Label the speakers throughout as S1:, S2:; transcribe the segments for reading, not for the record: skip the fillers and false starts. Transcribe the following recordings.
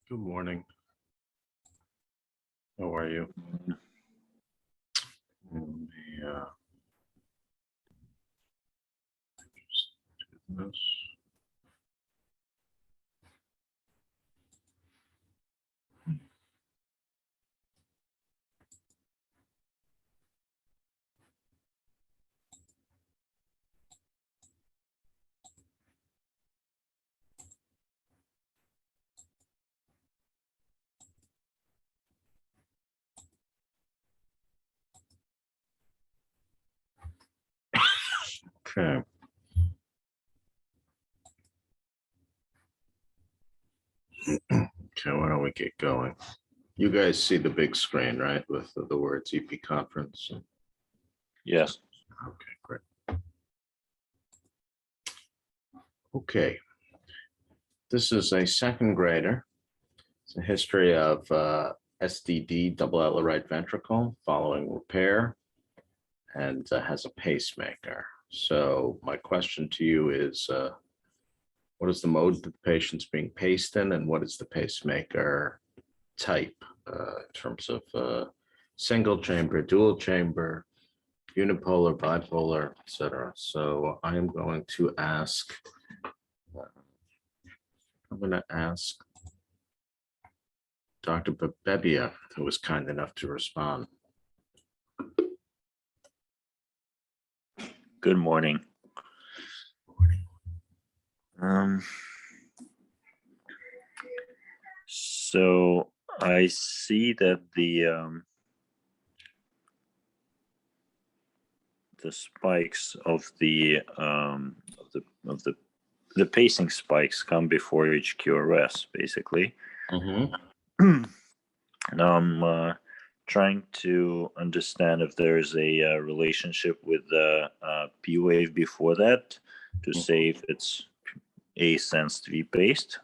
S1: Good morning. How are you? Let me just do this. Okay. Okay, why don't we get going? You guys see the big screen, right, with the words EP conference?
S2: Yes.
S1: Okay, great. Okay. This is a second grader. It's a history of SDD, double outlet right ventricle, following repair, and has a pacemaker. So my question to you is, what is the mode that the patient's being paced in, and what is the pacemaker type in terms of single chamber, dual chamber, unipolar, bipolar, etc. So I am going to ask, Dr. Babebia, who was kind enough to respond.
S2: Good morning. So I see that the spikes of the pacing spikes come before each QRS, basically. Now I'm trying to understand if there's a relationship with the P wave before that to say if it's A-sensed V-paced.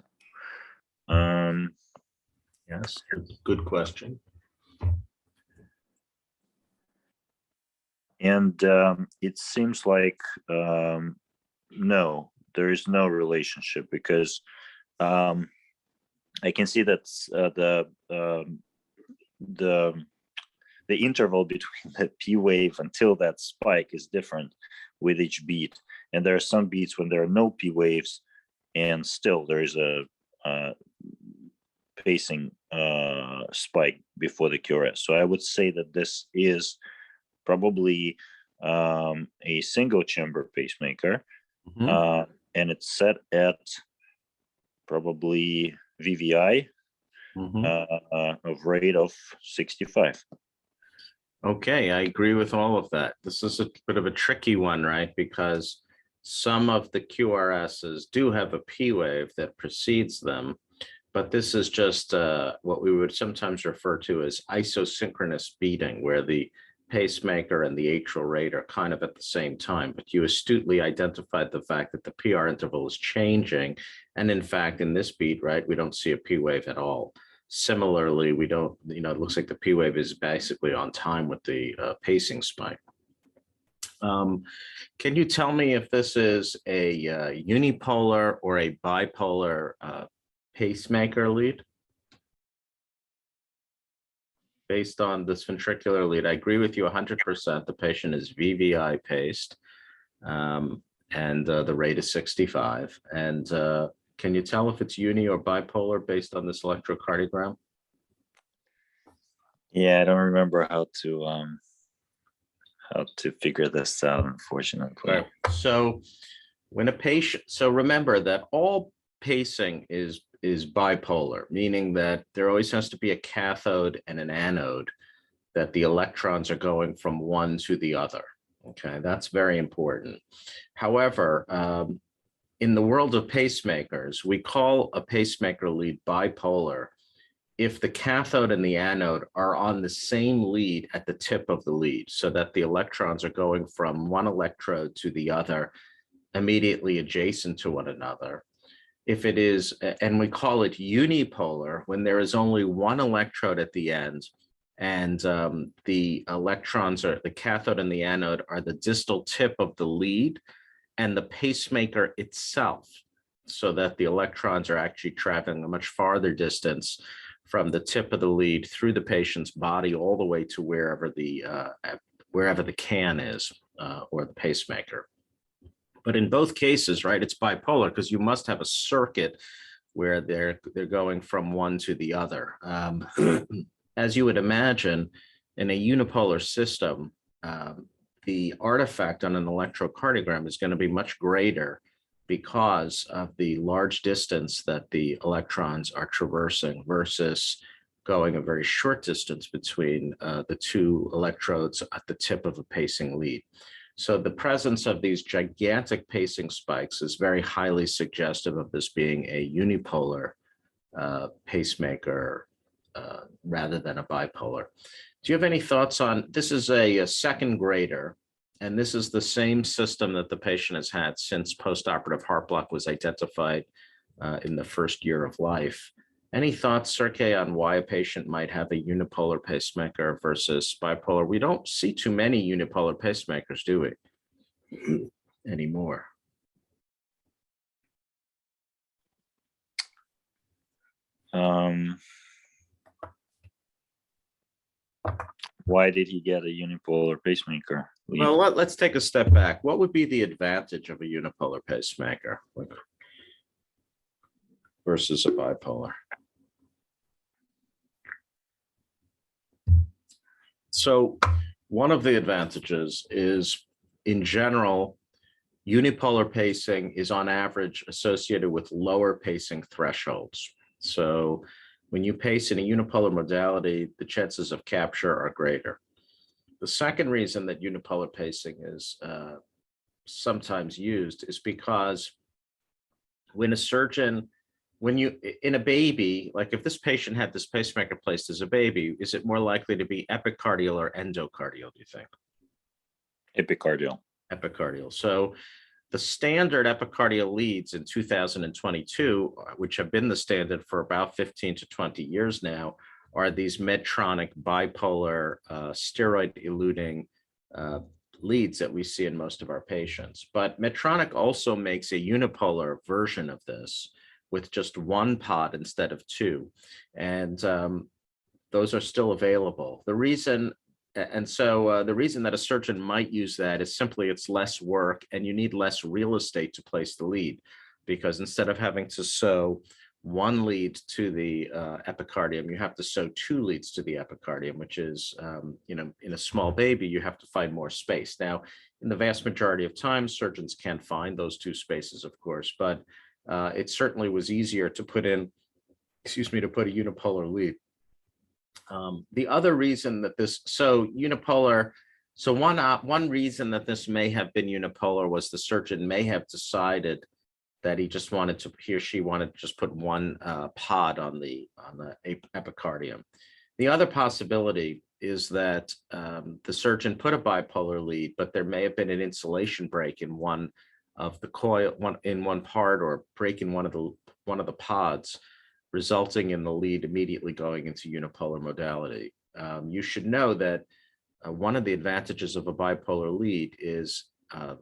S1: Yes, good question.
S2: And it seems like no, there is no relationship, because I can see that the interval between the P wave until that spike is different with each beat, and there are some beats when there are no P waves, and still there is a pacing spike before the QRS. So I would say that this is probably a single chamber pacemaker, and it's set at probably VVI of rate of 65.
S1: Okay, I agree with all of that. This is a bit of a tricky one, right? Because some of the QRSs do have a P wave that precedes them, but this is just what we would sometimes refer to as isosynchronous beating, where the pacemaker and the atrial rate are kind of at the same time. But you astutely identified the fact that the PR interval is changing. And in fact, in this beat, right, we don't see a P wave at all. Similarly, we don't, it looks like the P wave is basically on time with the pacing spike. Can you tell me if this is a unipolar or a bipolar pacemaker lead? Based on this ventricular lead, I agree with you 100%. The patient is VVI paced, and the rate is 65. And can you tell if it's uni or bipolar based on this electrocardiogram?
S2: Yeah, I don't remember how to figure this out, unfortunately.
S1: Right. So when a patient, so remember that all pacing is bipolar, meaning that there always has to be a cathode and an anode, that the electrons are going from one to the other. Okay, that's very important. However, in the world of pacemakers, we call a pacemaker lead bipolar if the cathode and the anode are on the same lead at the tip of the lead, so that the electrons are going from one electrode to the other immediately adjacent to one another. If it is, and we call it unipolar, when there is only one electrode at the end, and the electrons are, the cathode and the anode are the distal tip of the lead, and the pacemaker itself so that the electrons are actually traveling a much farther distance from the tip of the lead through the patient's body all the way to wherever the can is, or the pacemaker. But in both cases, right, it's bipolar because you must have a circuit where they're going from one to the other. As you would imagine, in a unipolar system, the artifact on an electrocardiogram is going to be much greater because of the large distance that the electrons are traversing versus going a very short distance between the two electrodes at the tip of a pacing lead. So the presence of these gigantic pacing spikes is very highly suggestive of this being a unipolar pacemaker rather than a bipolar. Do you have any thoughts on, this is a second grader, and this is the same system that the patient has had since postoperative heart block was identified in the first year of life. Any thoughts, Sergey, on why a patient might have a unipolar pacemaker versus bipolar? We don't see too many unipolar pacemakers, do we, anymore?
S2: Why did he get a unipolar pacemaker?
S1: Well, let's take a step back. What would be the advantage of a unipolar pacemaker versus a bipolar? So one of the advantages is, in general, unipolar pacing is on average associated with lower pacing thresholds. So when you pace in a unipolar modality, the chances of capture are greater. The second reason that unipolar pacing is sometimes used is because when a surgeon, in a baby, like if this patient had this pacemaker placed as a baby, is it more likely to be epicardial or endocardial, do you think?
S2: Epicardial.
S1: Epicardial. So the standard epicardial leads in 2022, which have been the standard for about 15 to 20 years now, are these Medtronic bipolar steroid-eluting leads that we see in most of our patients. But Medtronic also makes a unipolar version of this with just one pod instead of two. And those are still available. The reason that a surgeon might use that is simply it's less work and you need less real estate to place the lead, because instead of having to sew one lead to the epicardium, you have to sew two leads to the epicardium, which is, in a small baby, you have to find more space. Now, in the vast majority of times, surgeons can find those two spaces, of course, but it certainly was easier to put a unipolar lead. The other reason that one reason that this may have been unipolar was the surgeon may have decided that he or she wanted to just put one pod on the epicardium. The other possibility is that the surgeon put a bipolar lead, but there may have been an insulation break in one of the coil, in one part, or break in one of the pods, resulting in the lead immediately going into unipolar modality. You should know that one of the advantages of a bipolar lead is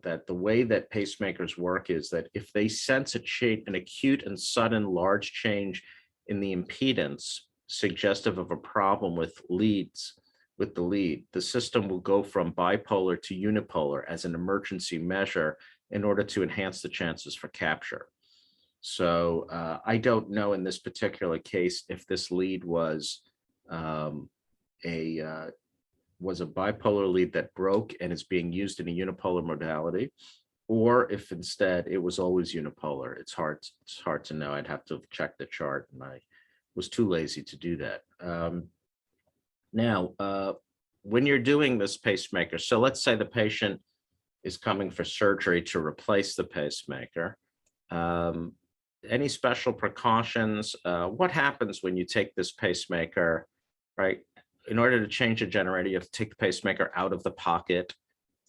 S1: that the way that pacemakers work is that if they sense an acute and sudden large change in the impedance suggestive of a problem with the lead, the system will go from bipolar to unipolar as an emergency measure in order to enhance the chances for capture. So I don't know in this particular case if this lead was a bipolar lead that broke and is being used in a unipolar modality, or if instead it was always unipolar. It's hard to know. I'd have to check the chart, and I was too lazy to do that. Now, when you're doing this pacemaker, so let's say the patient is coming for surgery to replace the pacemaker. Any special precautions? What happens when you take this pacemaker, right? In order to change a generator, you have to take the pacemaker out of the pocket,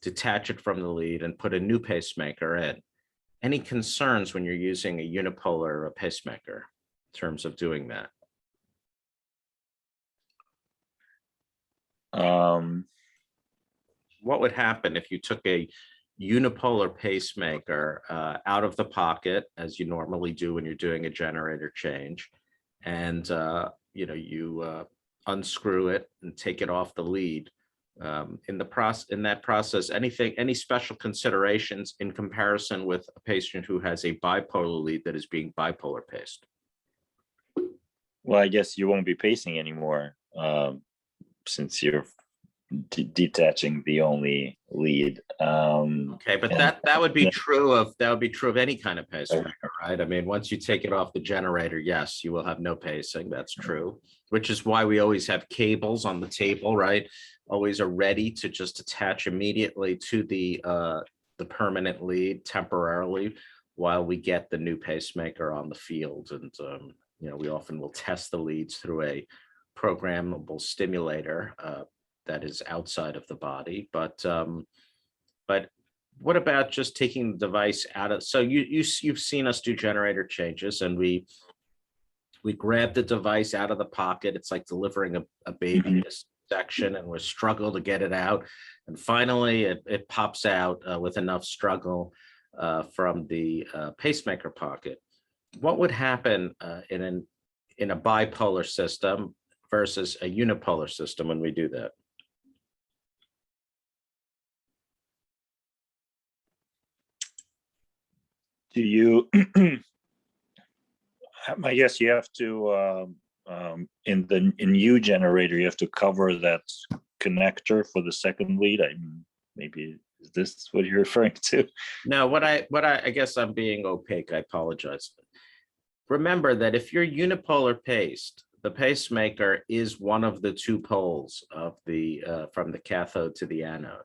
S1: detach it from the lead, and put a new pacemaker in. Any concerns when you're using a unipolar pacemaker in terms of doing that? What would happen if you took a unipolar pacemaker out of the pocket, as you normally do when you're doing a generator change. And, you unscrew it and take it off the lead. In that process, any special considerations in comparison with a patient who has a bipolar lead that is being bipolar paced?
S2: Well, I guess you won't be pacing anymore, since you're detaching the only lead.
S1: Okay, but that would be true of any kind of pacemaker, right? I mean, once you take it off the generator, yes, you will have no pacing. That's true, which is why we always have cables on the table, right? Always are ready to just attach immediately to the permanent lead temporarily while we get the new pacemaker on the field. And we often will test the leads through a programmable stimulator that is outside of the body. But what about just taking the device out of? So you've seen us do generator changes, and we grab the device out of the pocket. It's like delivering a baby section, and we struggle to get it out, and finally it pops out with enough struggle from the pacemaker pocket. What would happen in a bipolar system versus a unipolar system when we do that?
S2: Do you? I guess you have to in U generator, you have to cover that connector for the second lead. Maybe is this what you're referring to?
S1: No, I guess I'm being opaque. I apologize. Remember that if you're unipolar paced, the pacemaker is one of the two poles of the from the cathode to the anode.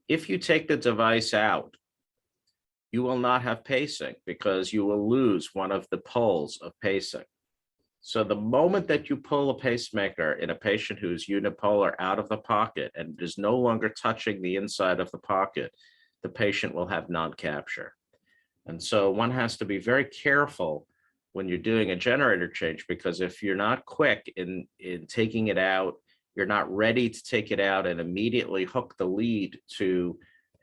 S1: If you take the device out, you will not have pacing because you will lose one of the poles of pacing. So the moment that you pull a pacemaker in a patient who's unipolar out of the pocket and is no longer touching the inside of the pocket, the patient will have non-capture. And so one has to be very careful when you're doing a generator change, because if you're not quick in taking it out, you're not ready to take it out and immediately hook the lead to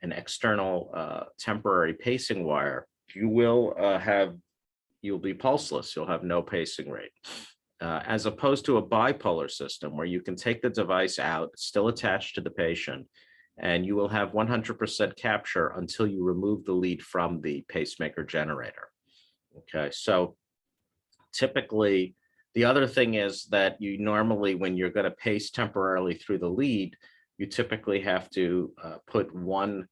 S1: an external temporary pacing wire, you'll be pulseless. You'll have no pacing rate. As opposed to a bipolar system where you can take the device out, still attached to the patient, and you will have 100% capture until you remove the lead from the pacemaker generator. Okay, so typically, the other thing is that you normally, when you're going to pace temporarily through the lead, you typically have to put one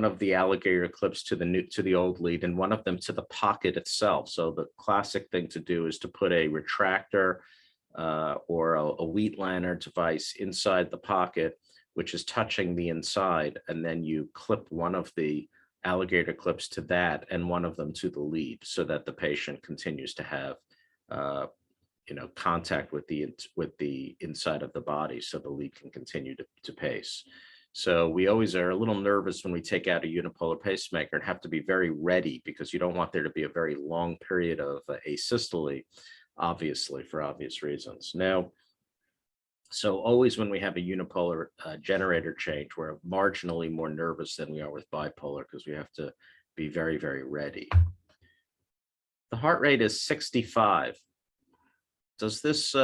S1: of the alligator clips to the old lead and one of them to the pocket itself. So the classic thing to do is to put a retractor or a wheat lantern device inside the pocket, which is touching the inside, and then you clip one of the alligator clips to that and one of them to the lead, so that the patient continues to have contact with the inside of the body, so the lead can continue to pace. So we always are a little nervous when we take out a unipolar pacemaker and have to be very ready, because you don't want there to be a very long period of asystole, obviously, for obvious reasons. Now, so always when we have a unipolar generator change, we're marginally more nervous than we are with bipolar, because we have to be very, very ready. The heart rate is 65. Does this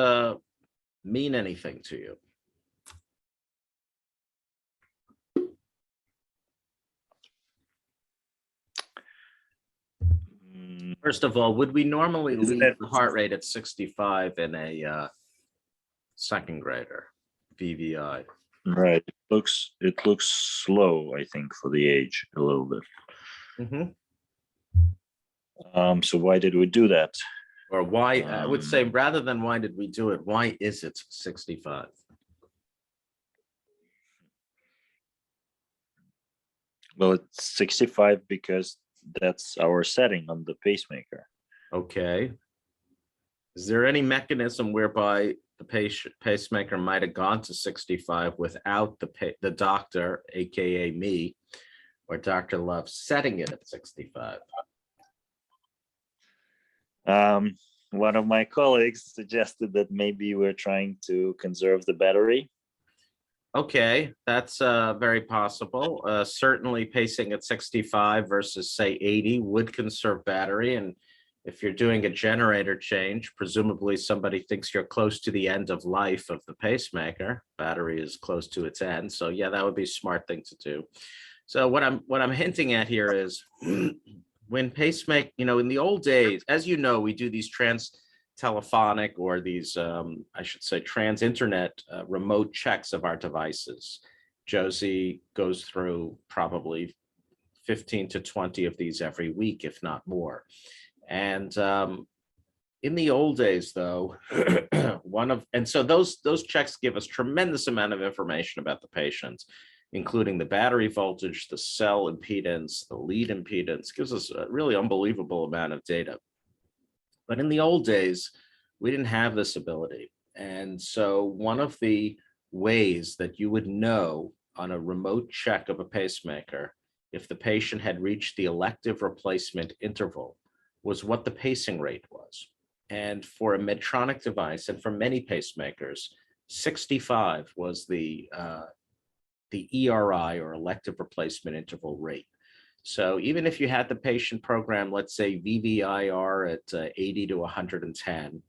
S1: mean anything to you? First of all, would we normally leave the heart rate at 65 in a second grader VVI?
S2: Right. It looks slow, I think, for the age a little bit. So why did we do that?
S1: Or why, I would say, rather than why did we do it, why is it 65?
S2: Well, it's 65 because that's our setting on the pacemaker.
S1: Okay. Is there any mechanism whereby the pacemaker might have gone to 65 without the doctor, aka me, or Dr. Love, setting it at 65?
S2: One of my colleagues suggested that maybe we're trying to conserve the battery.
S1: Okay, that's very possible. Certainly pacing at 65 versus say 80 would conserve battery. And if you're doing a generator change, presumably somebody thinks you're close to the end of life of the pacemaker. Battery is close to its end. So yeah, that would be a smart thing to do. So what I'm hinting at here is when pacemaker, in the old days, as you know, we do these telephonic or these, I should say, trans-internet remote checks of our devices. Josie goes through probably 15 to 20 of these every week, if not more. And in the old days, though, so those checks give us tremendous amount of information about the patient, including the battery voltage, the cell impedance, the lead impedance, gives us a really unbelievable amount of data. But in the old days, we didn't have this ability. And so one of the ways that you would know on a remote check of a pacemaker if the patient had reached the elective replacement interval was what the pacing rate was. And for a Medtronic device and for many pacemakers, 65 was the ERI or elective replacement interval rate. So even if you had the patient program, let's say VVIR at 80 to 110,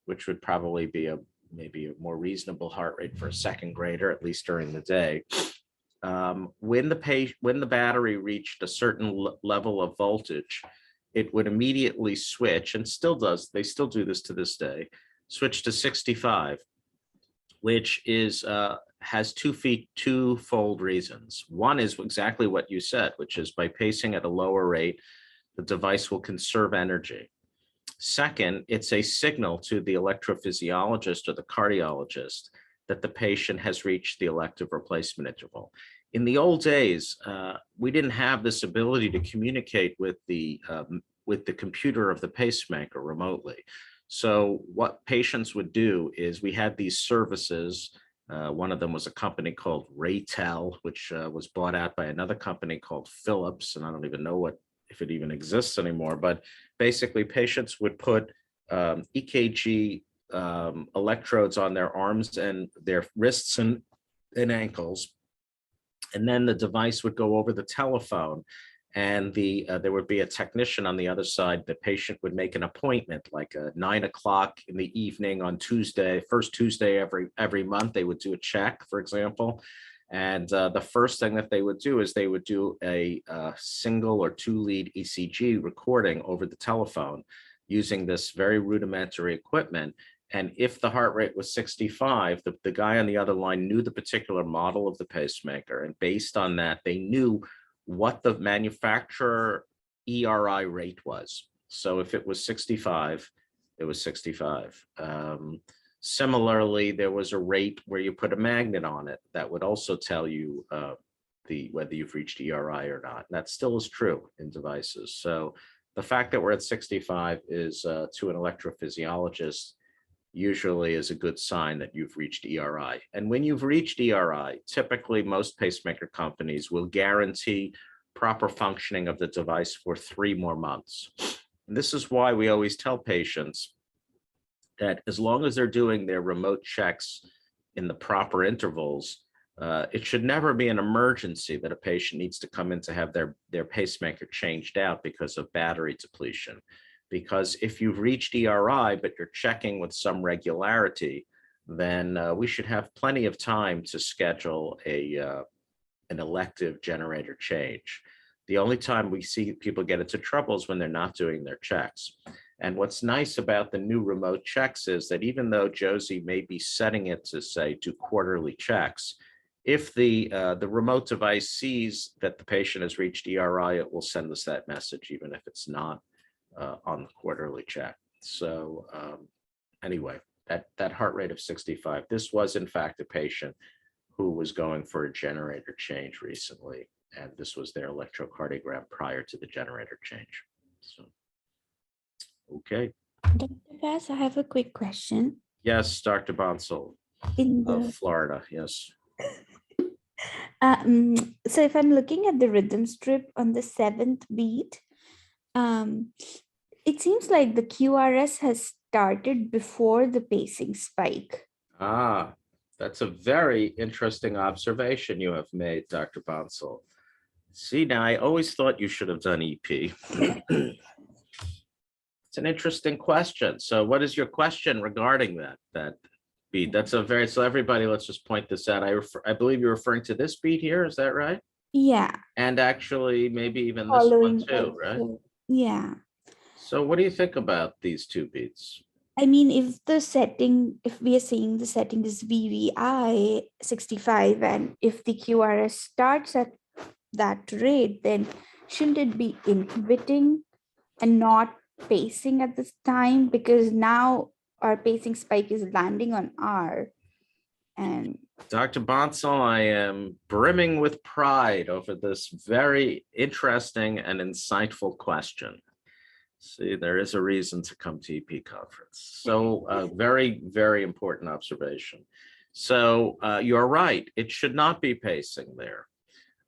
S1: which would probably be maybe a more reasonable heart rate for a second grader, at least during the day. When the battery reached a certain level of voltage, it would immediately switch, and still does, they still do this to this day, switch to 65, which is has twofold reasons. One is exactly what you said, which is by pacing at a lower rate, the device will conserve energy. Second, it's a signal to the electrophysiologist or the cardiologist that the patient has reached the elective replacement interval. In the old days, we didn't have this ability to communicate with the computer of the pacemaker remotely. So what patients would do is we had these services. One of them was a company called Raytel, which was bought out by another company called Philips, and I don't even know if it even exists anymore. But basically, patients would put EKG electrodes on their arms and their wrists and ankles, and then the device would go over the telephone. And there would be a technician on the other side. The patient would make an appointment, like 9 o'clock in the evening on Tuesday, first Tuesday every month. They would do a check, for example. And the first thing that they would do is they would do a single or two lead ECG recording over the telephone using this very rudimentary equipment. And if the heart rate was 65, the guy on the other line knew the particular model of the pacemaker. And based on that, they knew what the manufacturer ERI rate was. So if it was 65, it was 65. Similarly, there was a rate where you put a magnet on it that would also tell you whether you've reached ERI or not. And that still is true in devices. So the fact that we're at 65 is to an electrophysiologist usually is a good sign that you've reached ERI. And when you've reached ERI, typically most pacemaker companies will guarantee proper functioning of the device for 3 more months. And this is why we always tell patients that as long as they're doing their remote checks in the proper intervals, it should never be an emergency that a patient needs to come in to have their pacemaker changed out because of battery depletion. Because if you've reached ERI, but you're checking with some regularity, then we should have plenty of time to schedule an elective generator change. The only time we see people get into trouble is when they're not doing their checks. And what's nice about the new remote checks is that even though Josie may be setting it to say do quarterly checks, if the remote device sees that the patient has reached ERI, it will send us that message, even if it's not on the quarterly check. So anyway, that heart rate of 65, this was in fact a patient who was going for a generator change recently, and this was their electrocardiogram prior to the generator change. So, okay.
S3: Dr. Vass, I have a quick question.
S1: Yes, Dr. Bonsall of Florida, yes.
S3: So if I'm looking at the rhythm strip on the 7th beat, it seems like the QRS has started before the pacing spike.
S1: Ah, That's a very interesting observation you have made, Dr. Bonsall. See, now I always thought you should have done EP. It's an interesting question. So what is your question regarding that beat? That's a very, so everybody, let's just point this out. I believe you're referring to this beat here, is that right?
S3: Yeah,
S1: And actually maybe even this one
S3: following
S1: too, right?
S3: also. Yeah.
S1: So what do you think about these two beats?
S3: I mean, if the setting, if we are saying the setting is VVI 65, and if the QRS starts at that rate, then shouldn't it be inhibiting and not pacing at this time? Because now our pacing spike is landing on R. And
S1: Dr. Bonsall, I am brimming with pride over this very interesting and insightful question. See, there is a reason to come to EP conference. So very, very important observation. So you're right, it should not be pacing there.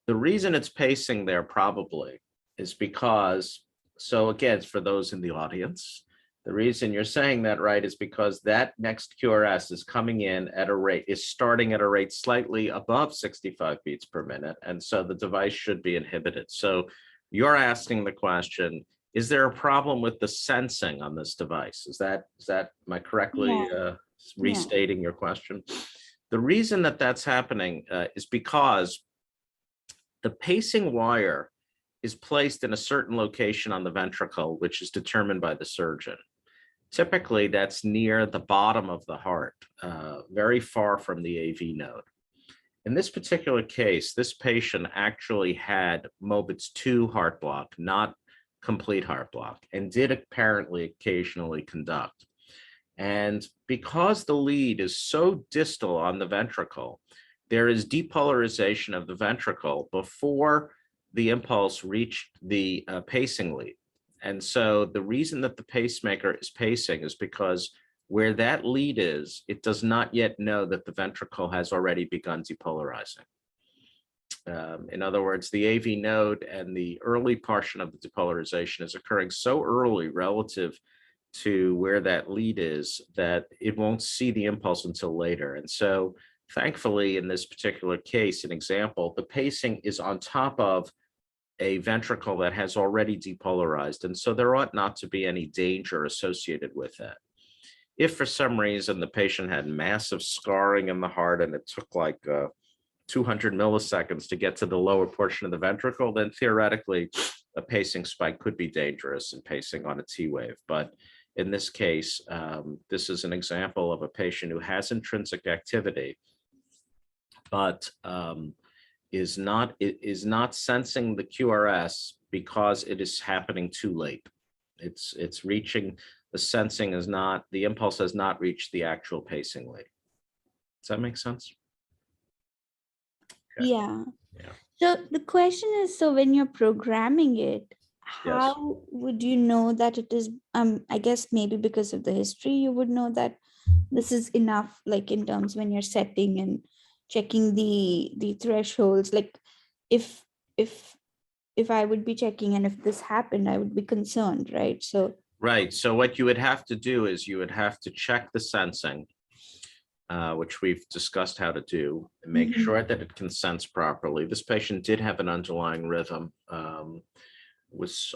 S1: The reason it's pacing there probably is because, so again, for those in the audience, the reason you're saying that right is because that next QRS is coming in at a rate, is starting at a rate slightly above 65 beats per minute. And so the device should be inhibited. So you're asking the question, is there a problem with the sensing on this device? Am I correctly restating your question? The reason that that's happening is because the pacing wire is placed in a certain location on the ventricle, which is determined by the surgeon. Typically, that's near the bottom of the heart, very far from the AV node. In this particular case, this patient actually had Mobitz 2 heart block, not complete heart block, and did apparently occasionally conduct. And because the lead is so distal on the ventricle, there is depolarization of the ventricle before the impulse reached the pacing lead. And so the reason that the pacemaker is pacing is because where that lead is, it does not yet know that the ventricle has already begun depolarizing. In other words, the AV node and the early portion of the depolarization is occurring so early relative to where that lead is that it won't see the impulse until later. And so thankfully, in this particular case, an example, the pacing is on top of a ventricle that has already depolarized. And so there ought not to be any danger associated with that. If for some reason the patient had massive scarring in the heart and it took like 200 milliseconds to get to the lower portion of the ventricle, then theoretically a pacing spike could be dangerous in pacing on a T wave. But in this case, this is an example of a patient who has intrinsic activity, but is not sensing the QRS because it is happening too late. It's reaching, the sensing is not, the impulse has not reached the actual pacing lead. Does that make sense? Okay.
S3: yeah.
S1: Yeah.
S3: So the question is, so when you're programming it,
S1: Yes.
S3: how would you know that it is, I guess maybe because of the history, you would know that this is enough, like in terms when you're setting and checking the thresholds, like if I would be checking and if this happened, I would be concerned, right? So
S1: Right. So what you would have to do is you would have to check the sensing, which we've discussed how to do, and make sure that it can sense properly. This patient did have an underlying rhythm.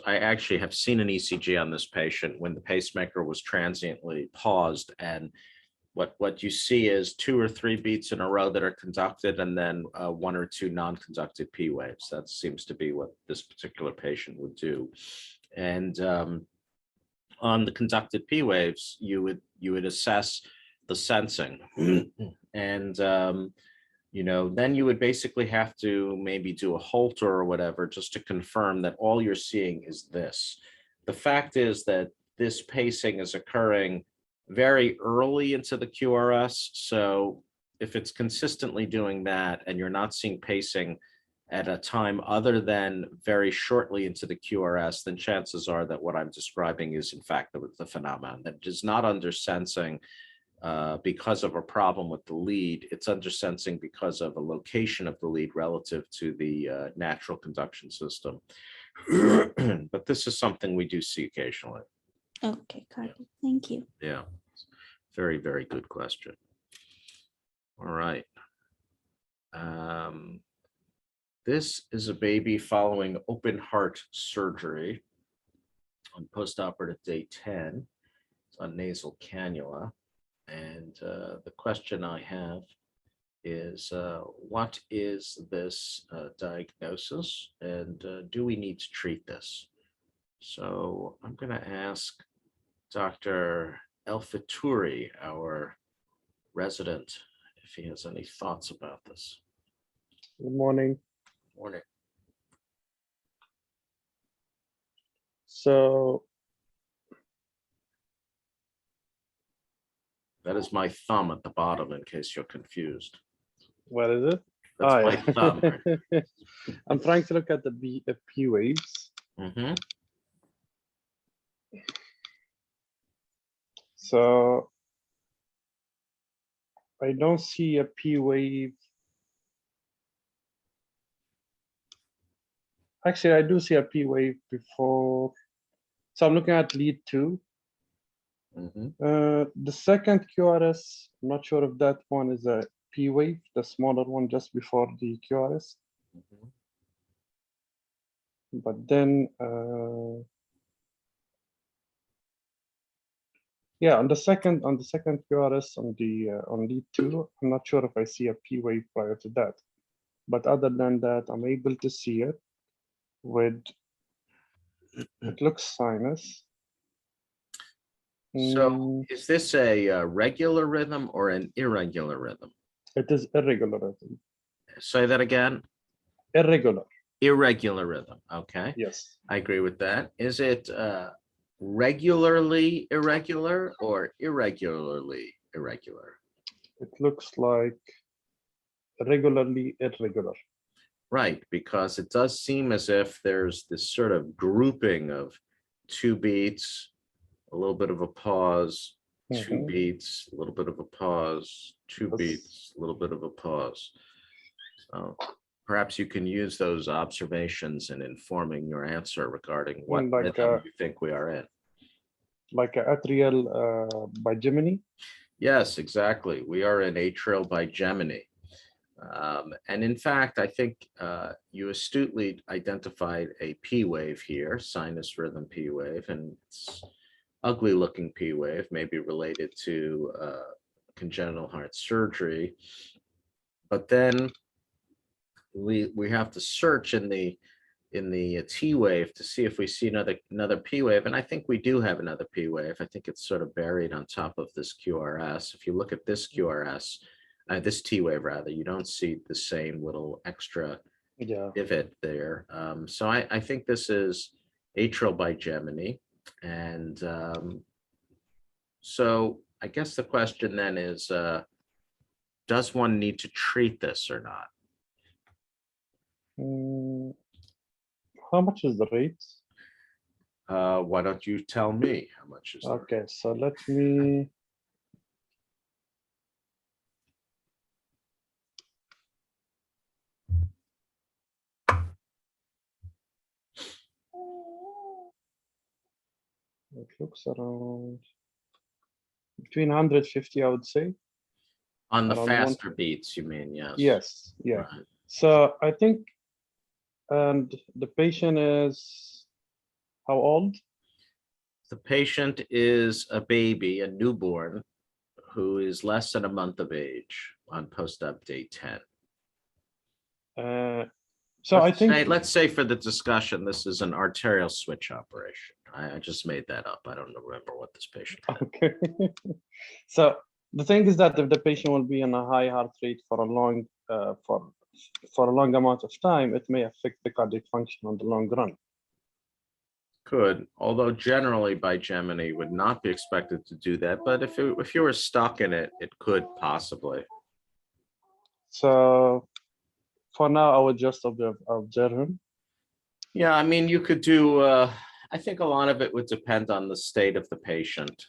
S1: I actually have seen an ECG on this patient when the pacemaker was transiently paused, and what you see is 2 or 3 beats in a row that are conducted, and then 1 or 2 non-conducted P waves. That seems to be what this particular patient would do. And on the conducted P waves, you would assess the sensing, and then you would basically have to maybe do a Holter or whatever just to confirm that all you're seeing is this. The fact is that this pacing is occurring very early into the QRS. So if it's consistently doing that and you're not seeing pacing at a time other than very shortly into the QRS, then chances are that what I'm describing is in fact the phenomenon, that it is not undersensing because of a problem with the lead. It's undersensing because of a location of the lead relative to the natural conduction system. But this is something we do see occasionally.
S3: okay, got it. Thank you.
S1: Yeah, very, very good question. All right. This is a baby following open heart surgery on postoperative day 10. It's on nasal cannula. And the question I have is, what is this diagnosis, and do we need to treat this? So I'm going to ask Dr. El-Faturi, our resident, if he has any thoughts about this.
S4: Good morning.
S1: Morning.
S4: So
S1: That is my thumb at the bottom, in case you're confused.
S4: what is it?
S1: That's
S4: Oh,
S1: my
S4: yeah.
S1: thumb.
S4: I'm trying to look at the P waves.
S1: Mhm.
S4: So I don't see a P wave. Actually, I do see a P wave before. So I'm looking at lead 2.
S1: Mhm.
S4: The second QRS, I'm not sure if that one is a P wave, the smaller one just before the QRS.
S1: Mhm.
S4: But then, yeah, on the second QRS on lead 2, I'm not sure if I see a P wave prior to that. But other than that, I'm able to see it with, it looks sinus.
S1: So is this a regular rhythm or an irregular rhythm?
S4: It is irregular rhythm.
S1: Say that again.
S4: Irregular,
S1: Irregular rhythm. Okay,
S4: yes.
S1: I agree with that. Is it regularly irregular or irregularly irregular?
S4: It looks like regularly irregular.
S1: Right, because it does seem as if there's this sort of grouping of 2 beats, a little bit of a pause, 2
S4: Mhm.
S1: beats, a little bit of a pause, 2
S4: Yes.
S1: beats, a little bit of a pause. So perhaps you can use those observations in informing your answer regarding what
S4: Like
S1: rhythm you think we are in.
S4: like a atrial bigeminy.
S1: Yes, exactly. We are in atrial bigeminy. And in fact, I think you astutely identified a P wave here, sinus rhythm P wave, and it's ugly looking P wave, maybe related to congenital heart surgery. But then we have to search in the T wave to see if we see another P wave, and I think we do have another P wave. I think it's sort of buried on top of this QRS. If you look at this QRS, this T wave rather, you don't see the same little extra
S4: Yeah.
S1: divot there. So I think this is atrial bigeminy, and so I guess the question then is, does one need to treat this or not?
S4: How much is the rate?
S1: Why don't you tell me how much is the rate?
S4: Okay, so let me. It looks around between 150, I would say.
S1: On the
S4: around
S1: faster beats, you mean? Yes.
S4: Yes, yeah.
S1: Right.
S4: So I think, and the patient is how old?
S1: The patient is a baby, a newborn, who is less than a month of age on post-op day 10.
S4: So I think
S1: Let's say for the discussion, this is an arterial switch operation. I just made that up. I don't remember what this patient had.
S4: okay. So the thing is that if the patient will be in a high heart rate for a long for a long amount of time, it may affect the cardiac function on the long run.
S1: Could, although generally bigeminy would not be expected to do that. But if you were stuck in it, it could possibly.
S4: So for now, I would just observe him.
S1: Yeah, I mean, you could do, I think a lot of it would depend on the state of the patient.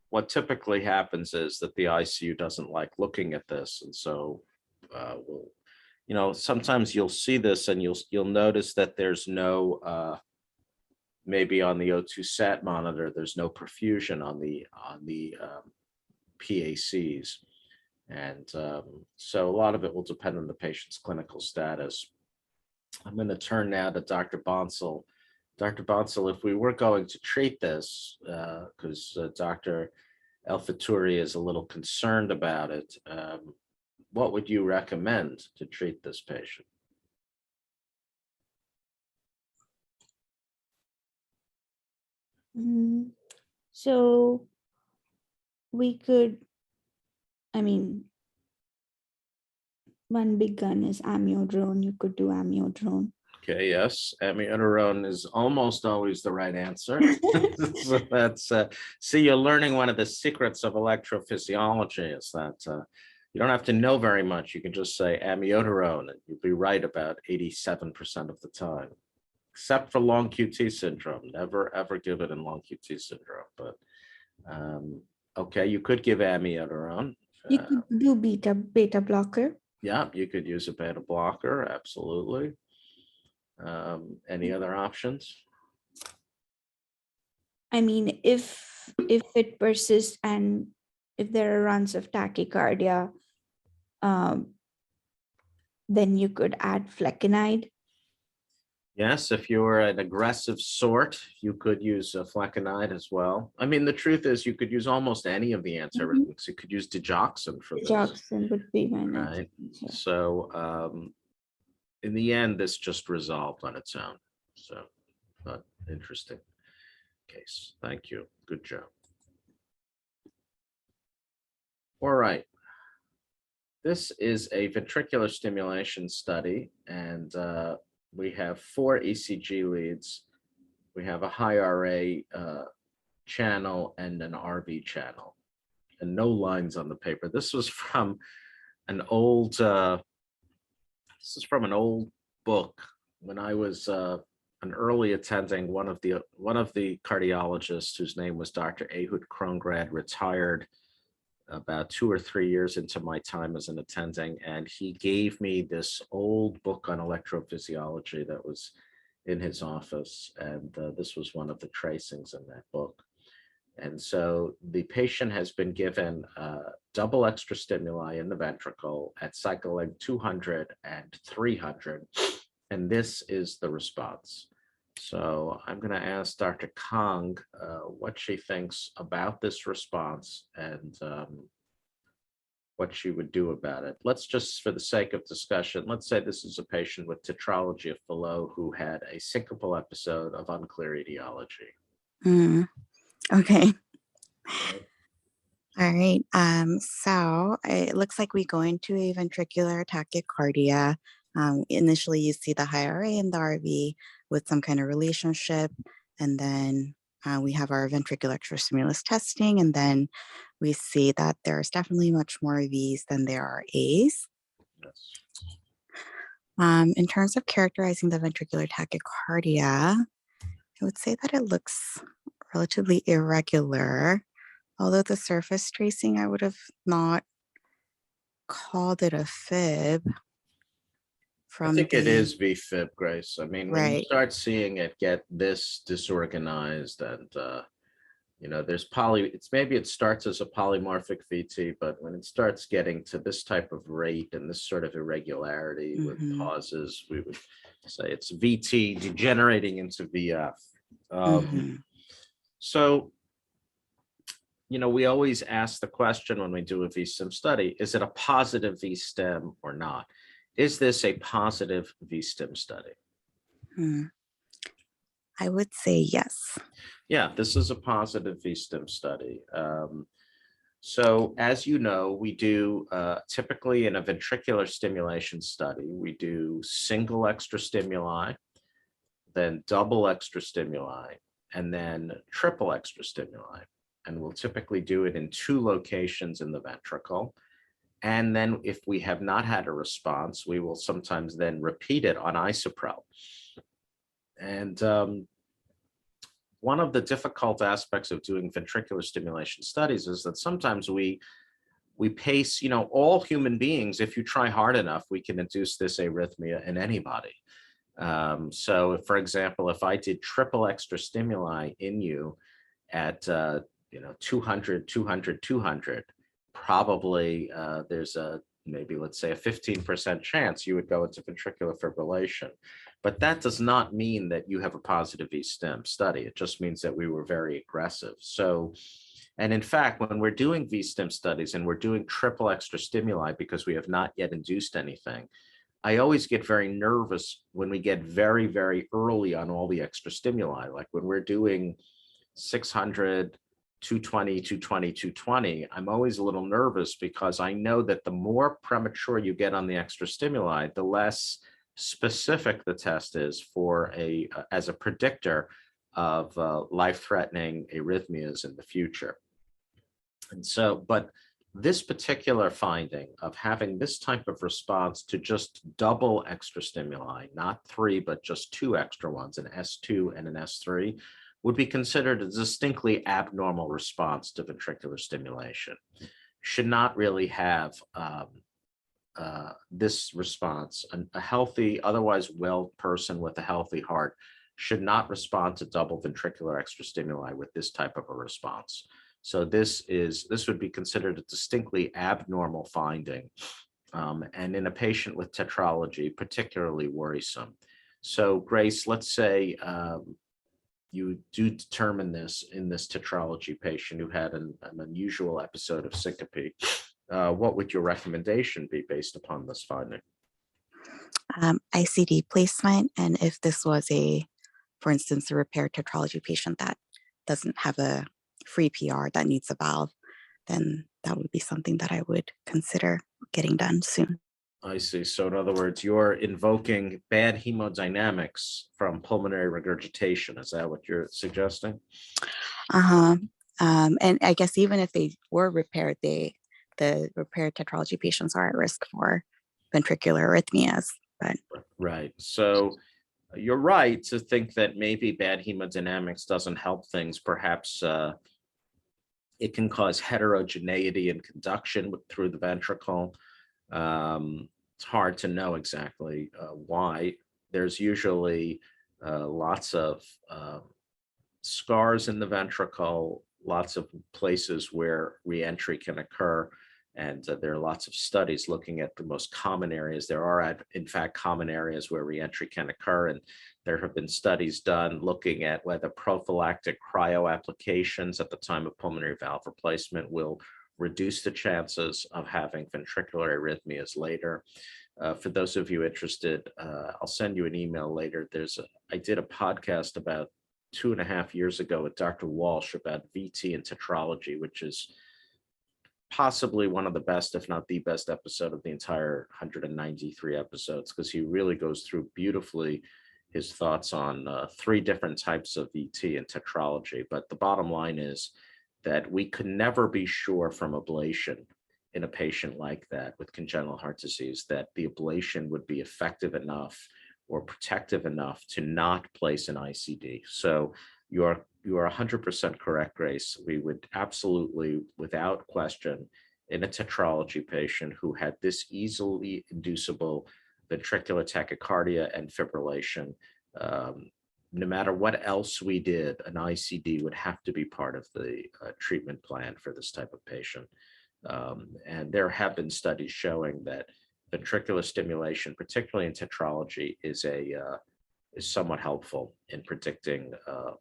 S1: What typically happens is that the ICU doesn't like looking at this. And so, sometimes you'll see this and you'll notice that there's no, maybe on the O2 sat monitor, there's no perfusion on the PACs. And so a lot of it will depend on the patient's clinical status. I'm going to turn now to Dr. Bonsall. Dr. Bonsall, if we were going to treat this, because Dr. El-Faturi is a little concerned about it, what would you recommend to treat this patient?
S3: So we could, I mean, one big gun is amiodarone. You could do amiodarone.
S1: Okay, yes, amiodarone is almost always the right answer. So that's see, you're learning one of the secrets of electrophysiology is that you don't have to know very much. You can just say amiodarone, and you'll be right about 87% of the time, except for long QT syndrome. Never ever give it in long QT syndrome. But okay, you could give amiodarone.
S3: You could do beta blocker.
S1: Yeah, you could use a beta blocker, absolutely. Any other options?
S3: I mean, if it persists and if there are runs of tachycardia, then you could add flecainide.
S1: Yes, if you're an aggressive sort, you could use flecainide as well. I mean, the truth is you could use almost any of the antiarrhythmics. You could use digoxin for this.
S3: Digoxin would be my next
S1: Right.
S3: answer.
S1: So in the end, this just resolved on its own. So, but interesting case. Thank you. Good job. All right. This is a ventricular stimulation study, and we have 4 ECG leads. We have a high RA channel and an RV channel, and no lines on the paper. This was from an old book when I was an early attending. One of the cardiologists, whose name was Dr. Ehud Krongrad, retired about 2 or 3 years into my time as an attending, and he gave me this old book on electrophysiology that was in his office, and this was one of the tracings in that book. And so the patient has been given double extra stimuli in the ventricle at cycle length 200 and 300, and this is the response. So I'm going to ask Dr. Kang what she thinks about this response and what she would do about it. Let's just, for the sake of discussion, let's say this is a patient with tetralogy of Fallot who had a syncopal episode of unclear etiology.
S5: Okay. All right. So it looks like we go into a ventricular tachycardia. Initially, you see the high RA and the RV with some kind of relationship, and then we have our ventricular extrastimulus testing, and then we see that there's definitely much more Vs than there are As.
S1: Yes.
S5: In terms of characterizing the ventricular tachycardia, I would say that it looks relatively irregular, although the surface tracing, I would have not called it a fib.
S1: I think it is VFib, Grace. I mean, when you
S5: Right.
S1: start seeing it get this disorganized and, you know, there's maybe it starts as a polymorphic VT, but when it starts getting to this type of rate and this sort of irregularity with pauses, we would say it's VT degenerating into VF. So, you know, we always ask the question when we do a VSTEM study, is it a positive VSTEM or not? Is this a positive VSTEM study?
S5: I would say yes.
S1: Yeah, this is a positive VSTEM study. So as you know, we do typically in a ventricular stimulation study, we do single extra stimuli, then double extra stimuli, and then triple extra stimuli. And we'll typically do it in 2 locations in the ventricle. And then if we have not had a response, we will sometimes then repeat it on isoprel. And one of the difficult aspects of doing ventricular stimulation studies is that sometimes we pace, you know, all human beings, if you try hard enough, we can induce this arrhythmia in anybody. So for example, if I did triple extra stimuli in you at, you know, 200, 200, 200, probably there's a maybe, let's say, a 15% chance you would go into ventricular fibrillation. But that does not mean that you have a positive V-stim study. It just means that we were very aggressive. So, and in fact, when we're doing V-stim studies and we're doing triple extra stimuli because we have not yet induced anything, I always get very nervous when we get very, very early on all the extra stimuli. Like when we're doing 600, 220, 220, 220, I'm always a little nervous because I know that the more premature you get on the extra stimuli, the less specific the test is for as a predictor of life-threatening arrhythmias in the future. And so, but this particular finding of having this type of response to just double extra stimuli, not 3, but just 2 extra ones, an S2 and an S3, would be considered a distinctly abnormal response to ventricular stimulation. Should not really have this response. A healthy, otherwise well person with a healthy heart should not respond to double ventricular extra stimuli with this type of a response. So this would be considered a distinctly abnormal finding, and in a patient with tetralogy, particularly worrisome. So Grace, let's say you do determine this in this tetralogy patient who had an unusual episode of syncope. What would your recommendation be based upon this finding?
S5: ICD placement, and if this was for instance, a repaired tetralogy patient that doesn't have a free PR that needs a valve, then that would be something that I would consider getting done soon.
S1: I see. So in other words, you're invoking bad hemodynamics from pulmonary regurgitation. Is that what you're suggesting?
S5: And I guess even if they were repaired, the repaired tetralogy patients are at risk for ventricular arrhythmias. But
S1: right. So you're right to think that maybe bad hemodynamics doesn't help things. Perhaps it can cause heterogeneity in conduction through the ventricle. It's hard to know exactly why. There's usually lots of scars in the ventricle, lots of places where reentry can occur. And there are lots of studies looking at the most common areas. There are, in fact, common areas where reentry can occur. And there have been studies done looking at whether prophylactic cryo applications at the time of pulmonary valve replacement will reduce the chances of having ventricular arrhythmias later. For those of you interested, I'll send you an email later. I did a podcast about 2.5 years ago with Dr. Walsh about VT and tetralogy, which is possibly one of the best, if not the best episode of the entire 193 episodes, because he really goes through beautifully his thoughts on 3 different types of VT and tetralogy. But the bottom line is that we could never be sure from ablation in a patient like that with congenital heart disease that the ablation would be effective enough or protective enough to not place an ICD. So you are 100% correct, Grace. We would absolutely, without question, in a tetralogy patient who had this easily inducible ventricular tachycardia and fibrillation, no matter what else we did, an ICD would have to be part of the treatment plan for this type of patient. And there have been studies showing that ventricular stimulation, particularly in tetralogy, is somewhat helpful in predicting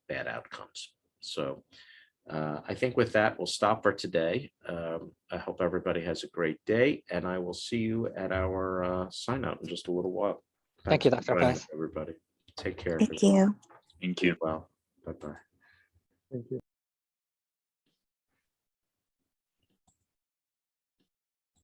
S1: bad outcomes. So I think with that, we'll stop for today. I hope everybody has a great day, and I will see you at our sign out in just a little while.
S6: Thank you, Dr. Pass.
S1: Everybody. Take care.
S5: thank you.
S2: Thank you.
S1: Well, bye-bye.
S4: Thank you.